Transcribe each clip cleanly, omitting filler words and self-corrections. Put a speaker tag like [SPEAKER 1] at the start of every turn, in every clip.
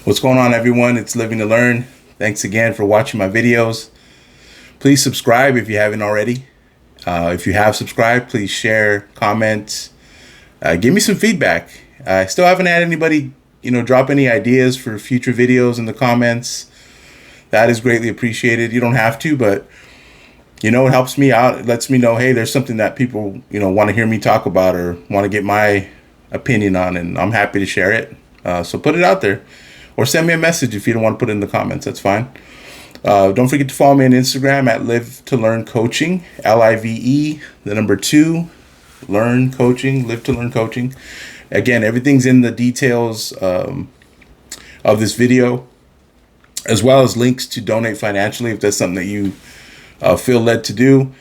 [SPEAKER 1] What's going on, everyone? It's Living to Learn. Thanks again for watching my videos. Please subscribe if you haven't already. If you have subscribed, please share, comment, give me some feedback. I still haven't had anybody, drop any ideas for future videos in the comments. That is greatly appreciated. You don't have to, but it helps me out. It lets me know, hey, there's something that people, want to hear me talk about or want to get my opinion on, and I'm happy to share it. So put it out there. Or send me a message if you don't want to put it in the comments. That's fine. Don't forget to follow me on Instagram at Live to Learn Coaching. LIVE, the number 2, Learn Coaching, Live to Learn Coaching. Again, everything's in the details of this video, as well as links to donate financially if that's something that you feel led to do.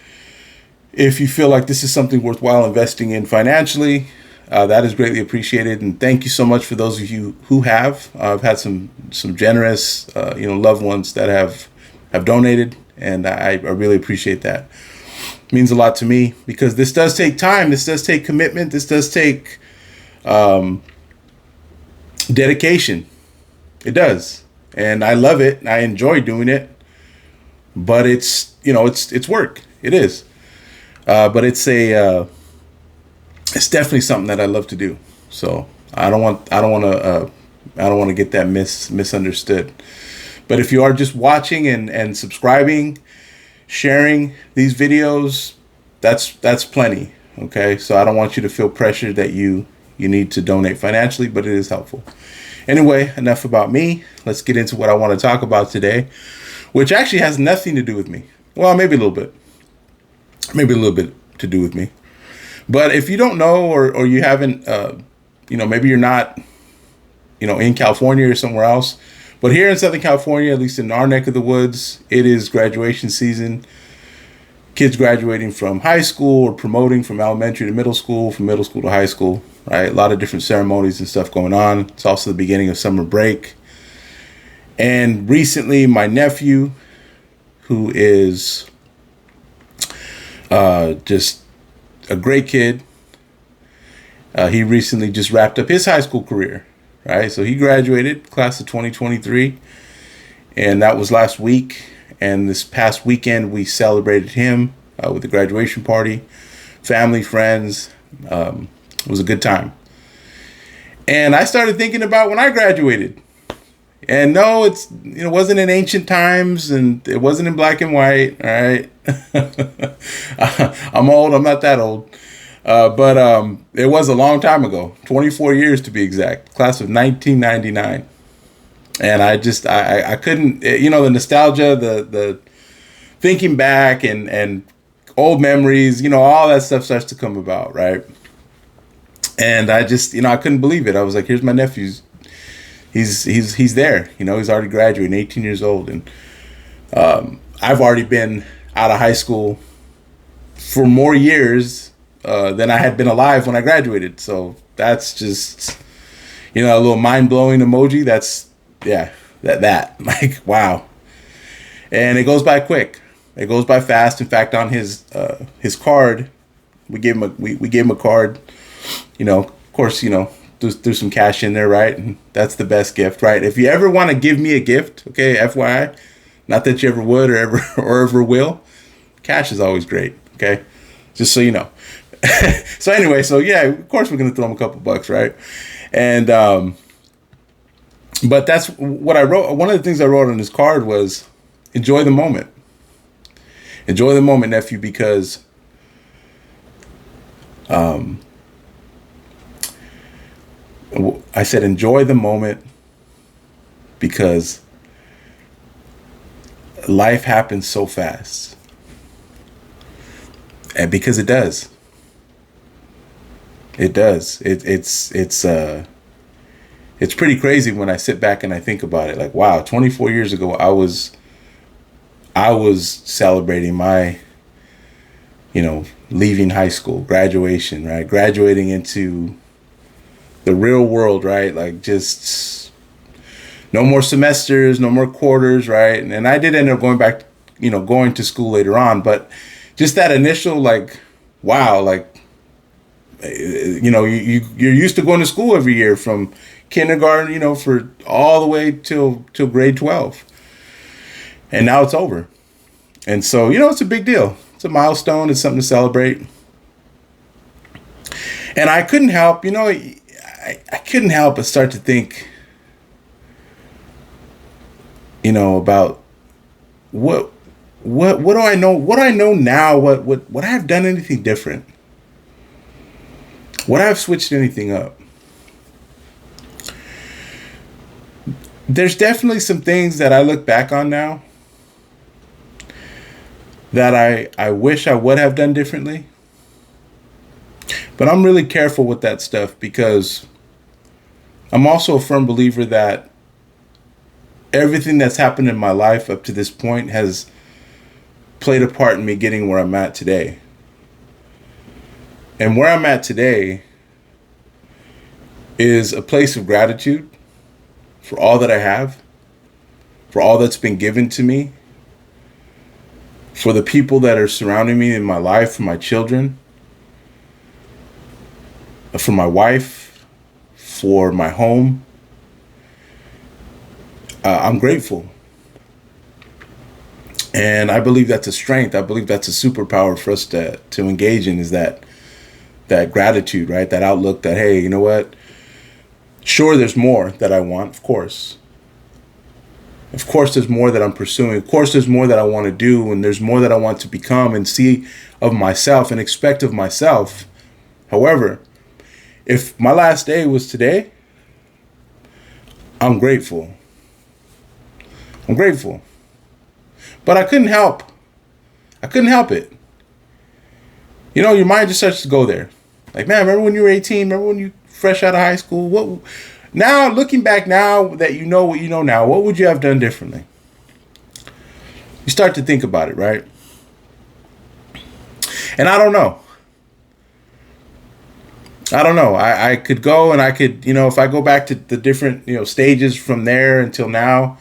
[SPEAKER 1] If you feel like this is something worthwhile investing in financially, that is greatly appreciated, and thank you so much for those of you who have. I've had some generous, loved ones that have donated, and I really appreciate that. It means a lot to me because this does take time. This does take commitment. This does take dedication. It does, and I love it. I enjoy doing it, but it's work. It is, but it's definitely something that I love to do. So I don't want to get that misunderstood. But if you are just watching and subscribing, sharing these videos, that's plenty. Okay. So I don't want you to feel pressured that you need to donate financially, but it is helpful. Anyway, enough about me. Let's get into what I want to talk about today, which actually has nothing to do with me. Well, maybe a little bit to do with me. But if you don't know, or you haven't, maybe you're not, in California or somewhere else, but here in Southern California, at least in our neck of the woods, it is graduation season. Kids graduating from high school or promoting from elementary to middle school, from middle school to high school, right? A lot of different ceremonies and stuff going on. It's also the beginning of summer break. And recently, my nephew, who is just a great kid. He recently just wrapped up his high school career, right? So he graduated, class of 2023, and that was last week. And this past weekend, we celebrated him with a graduation party, family, friends. It was a good time. And I started thinking about when I graduated. And no, it wasn't in ancient times, and it wasn't in black and white. All right, I'm old. I'm not that old, but it was a long time ago, 24 years to be exact. Class of 1999, and I couldn't, the nostalgia, the thinking back, and old memories, all that stuff starts to come about, right? And I just, I couldn't believe it. I was like, here's my nephew's. He's there, he's already graduating, 18 years old. And I've already been out of high school for more years than I had been alive when I graduated. So that's just, a little mind-blowing emoji. That's, that like, wow. And it goes by quick. It goes by fast. In fact, on his card, we gave him a card, of course, there's some cash in there, right? And that's the best gift, right? If you ever want to give me a gift, okay, FYI, not that you ever would or ever will, cash is always great, okay? Just so you know. So anyway, of course we're gonna throw him a couple bucks, right? And but that's what I wrote. One of the things I wrote on his card was, enjoy the moment. Enjoy the moment, nephew, because I said, enjoy the moment because life happens so fast. And because it does. It does. It's pretty crazy when I sit back and I think about it. Like, wow, 24 years ago, I was celebrating my, leaving high school, graduation, right? Graduating into the real world, right? Like, just no more semesters, no more quarters, right? And I did end up going back, going to school later on, but just that initial, like, wow, like, you're used to going to school every year from kindergarten, for all the way till grade 12. And now it's over. And so, it's a big deal. It's a milestone. It's something to celebrate. And I couldn't help, I couldn't help but start to think, about what do I know? What do I know now? What I have done anything different? Would I have switched anything up? There's definitely some things that I look back on now that I wish I would have done differently. But I'm really careful with that stuff because I'm also a firm believer that everything that's happened in my life up to this point has played a part in me getting where I'm at today. And where I'm at today is a place of gratitude for all that I have, for all that's been given to me, for the people that are surrounding me in my life, for my children, for my wife, for my home. I'm grateful. And I believe that's a strength. I believe that's a superpower for us to engage in, is that gratitude, right? That outlook that, hey, you know what? Sure, there's more that I want, of course. Of course, there's more that I'm pursuing. Of course, there's more that I want to do, and there's more that I want to become and see of myself and expect of myself. However, if my last day was today, I'm grateful. I'm grateful. But I couldn't help it. Your mind just starts to go there. Like, man, remember when you were 18? Remember when you fresh out of high school? Now, looking back now that you know what you know now, what would you have done differently? You start to think about it, right? And I don't know. I could go and I could, if I go back to the different, stages from there until now,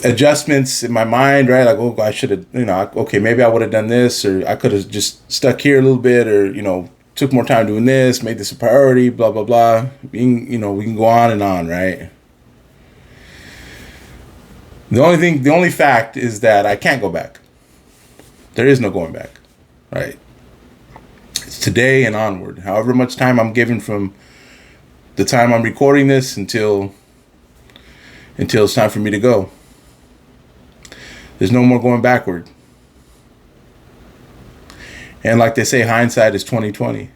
[SPEAKER 1] adjustments in my mind, right? Like, oh, I should have, okay, maybe I would have done this, or I could have just stuck here a little bit, or, took more time doing this, made this a priority, blah, blah, blah. We can go on and on, right? The only fact is that I can't go back. There is no going back, right? It's today and onward. However much time I'm given from the time I'm recording this until it's time for me to go. There's no more going backward. And like they say, hindsight is 20/20.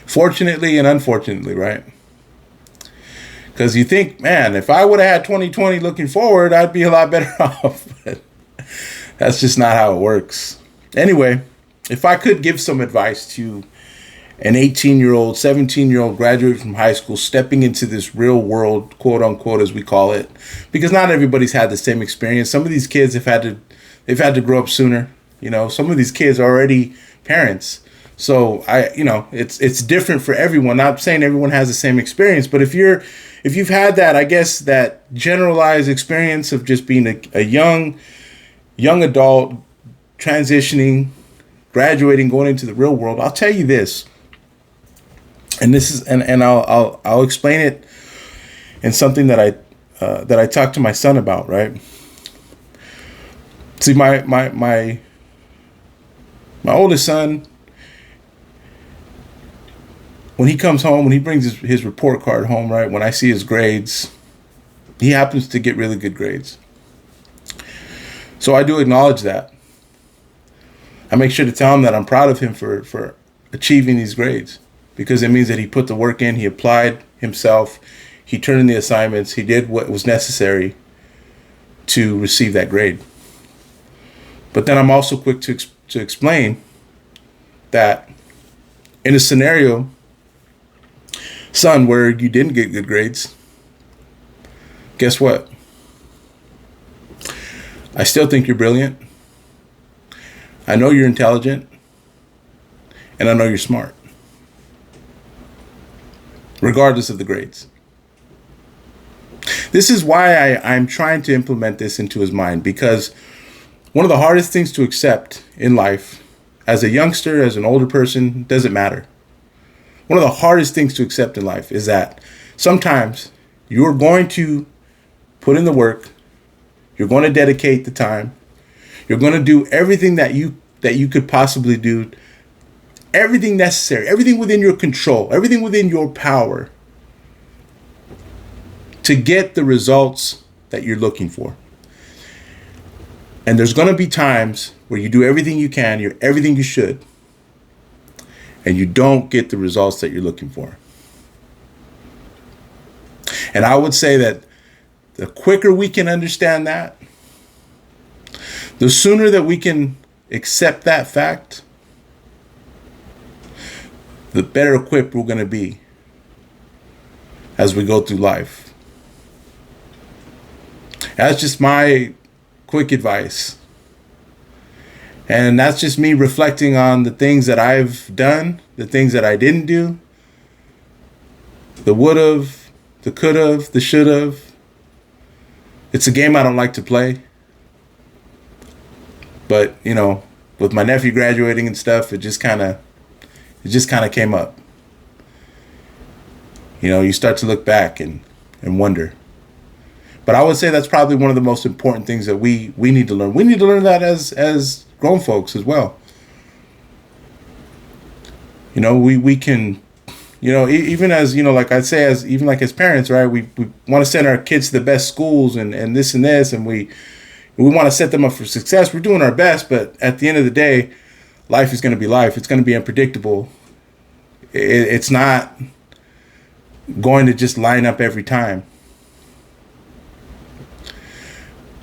[SPEAKER 1] Fortunately and unfortunately, right? Because you think, man, if I would have had 20/20 looking forward, I'd be a lot better off. But that's just not how it works. Anyway, if I could give some advice to an 18-year-old, 17-year-old graduate from high school stepping into this real world, quote unquote, as we call it, because not everybody's had the same experience. Some of these kids they've had to grow up sooner. Some of these kids are already parents. So it's different for everyone. Not saying everyone has the same experience, but if you've had that, I guess, that generalized experience of just being a young adult, transitioning, graduating, going into the real world, I'll tell you this. And this is, and I'll explain it in something that I talked to my son about, right? See, my oldest son, when he comes home, when he brings his report card home, right, when I see his grades, he happens to get really good grades. So I do acknowledge that. I make sure to tell him that I'm proud of him for achieving these grades, because it means that he put the work in, he applied himself, he turned in the assignments, he did what was necessary to receive that grade. But then I'm also quick to explain that in a scenario, son, where you didn't get good grades, guess what? I still think you're brilliant. I know you're intelligent. And I know you're smart. Regardless of the grades. This is why I'm trying to implement this into his mind, because one of the hardest things to accept in life, as a youngster, as an older person, doesn't matter. one of the hardest things to accept in life is that sometimes you're going to put in the work, you're going to dedicate the time, you're going to do everything that you could possibly do, everything necessary, everything within your control, everything within your power to get the results that you're looking for. And there's going to be times where you do everything you can, you're everything you should, and you don't get the results that you're looking for. And I would say that the quicker we can understand that, the sooner that we can accept that fact, the better equipped we're going to be as we go through life. That's just my quick advice. And that's just me reflecting on the things that I've done, the things that I didn't do, the would've, the could've, the should've. It's a game I don't like to play. But, you know, with my nephew graduating and stuff, it just kind of came up. You know, you start to look back and wonder. But I would say that's probably one of the most important things that we need to learn. We need to learn that as grown folks as well. You know, we can, you know, even as, you know, like I'd say, as parents, right? We want to send our kids to the best schools and this and this, and we want to set them up for success. We're doing our best, but at the end of the day, life is going to be life. It's going to be unpredictable. It's not going to just line up every time.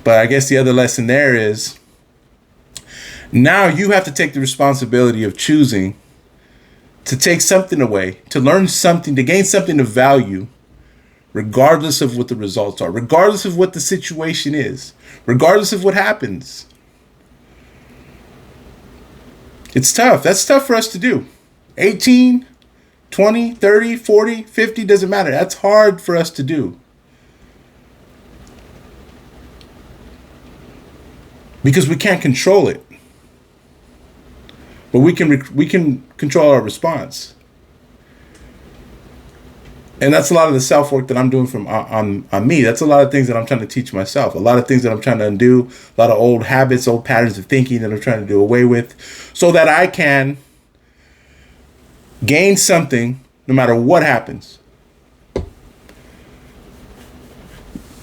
[SPEAKER 1] But I guess the other lesson there is now you have to take the responsibility of choosing to take something away, to learn something, to gain something of value, regardless of what the results are, regardless of what the situation is, regardless of what happens. It's tough. That's tough for us to do. 18, 20, 30, 40, 50, doesn't matter. That's hard for us to do. Because we can't control it. But we can control our response. And that's a lot of the self-work that I'm doing on me. That's a lot of things that I'm trying to teach myself. A lot of things that I'm trying to undo. A lot of old habits, old patterns of thinking that I'm trying to do away with. So that I can gain something no matter what happens.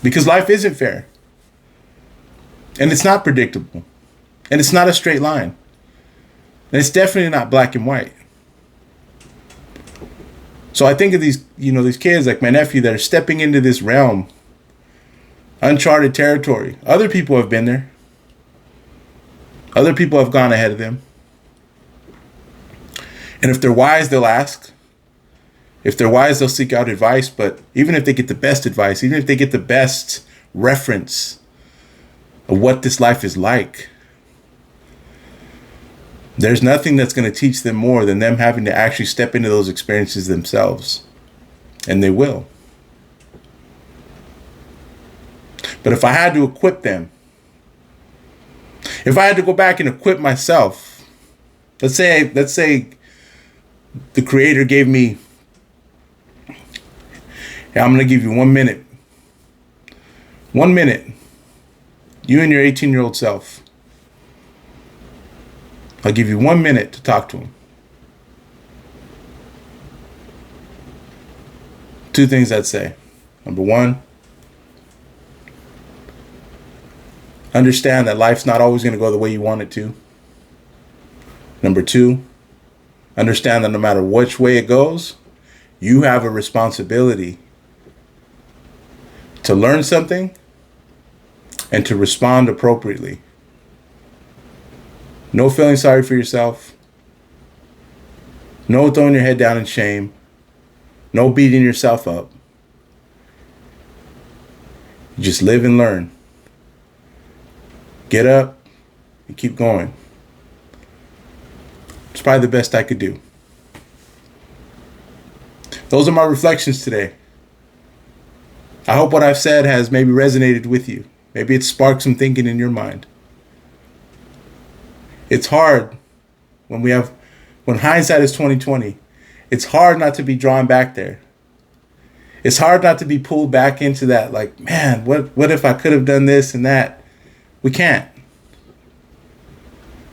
[SPEAKER 1] Because life isn't fair. And it's not predictable. And it's not a straight line. And it's definitely not black and white. So I think of these kids like my nephew that are stepping into this realm, uncharted territory. Other people have been there. Other people have gone ahead of them. And if they're wise, they'll ask. If they're wise, they'll seek out advice. But even if they get the best advice, even if they get the best reference of what this life is like, there's nothing that's going to teach them more than them having to actually step into those experiences themselves. And they will. But if I had to equip them, if I had to go back and equip myself, let's say the Creator gave me, hey, I'm going to give you 1 minute. 1 minute. You and your 18-year-old self. I'll give you 1 minute to talk to him. 2 things I'd say. Number 1, understand that life's not always going to go the way you want it to. Number 2, understand that no matter which way it goes, you have a responsibility to learn something and to respond appropriately. No feeling sorry for yourself. No throwing your head down in shame. No beating yourself up. You just live and learn. Get up and keep going. It's probably the best I could do. Those are my reflections today. I hope what I've said has maybe resonated with you. Maybe it sparked some thinking in your mind. It's hard when hindsight is 20/20, it's hard not to be drawn back there. It's hard not to be pulled back into that, like, man, what if I could have done this and that? We can't.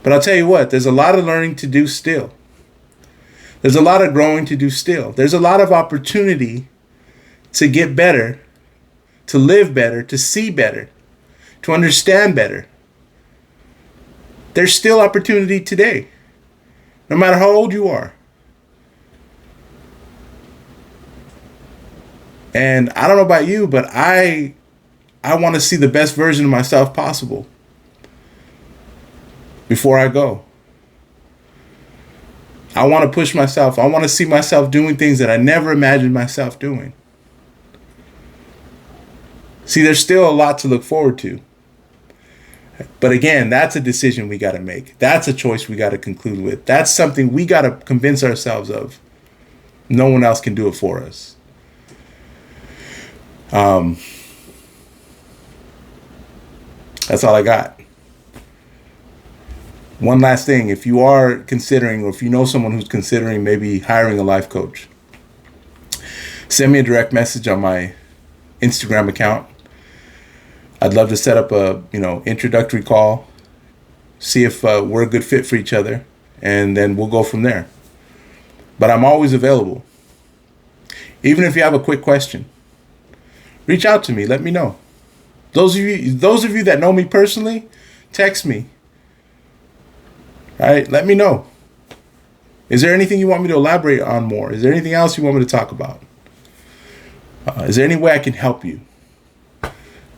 [SPEAKER 1] But I'll tell you what, there's a lot of learning to do still. There's a lot of growing to do still. There's a lot of opportunity to get better, to live better, to see better, to understand better. There's still opportunity today, no matter how old you are. And I don't know about you, but I want to see the best version of myself possible before I go. I want to push myself. I want to see myself doing things that I never imagined myself doing. See, there's still a lot to look forward to. But again, that's a decision we got to make. That's a choice we got to conclude with. That's something we got to convince ourselves of. No one else can do it for us. That's all I got. One last thing, if you are considering, or if you know someone who's considering maybe hiring a life coach, send me a direct message on my Instagram account. I'd love to set up a, introductory call, see if we're a good fit for each other, and then we'll go from there. But I'm always available. Even if you have a quick question, reach out to me. Let me know. Those of you that know me personally, text me. All right, let me know. Is there anything you want me to elaborate on more? Is there anything else you want me to talk about? Is there any way I can help you?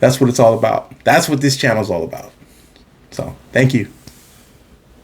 [SPEAKER 1] That's what it's all about. That's what this channel is all about. So, thank you.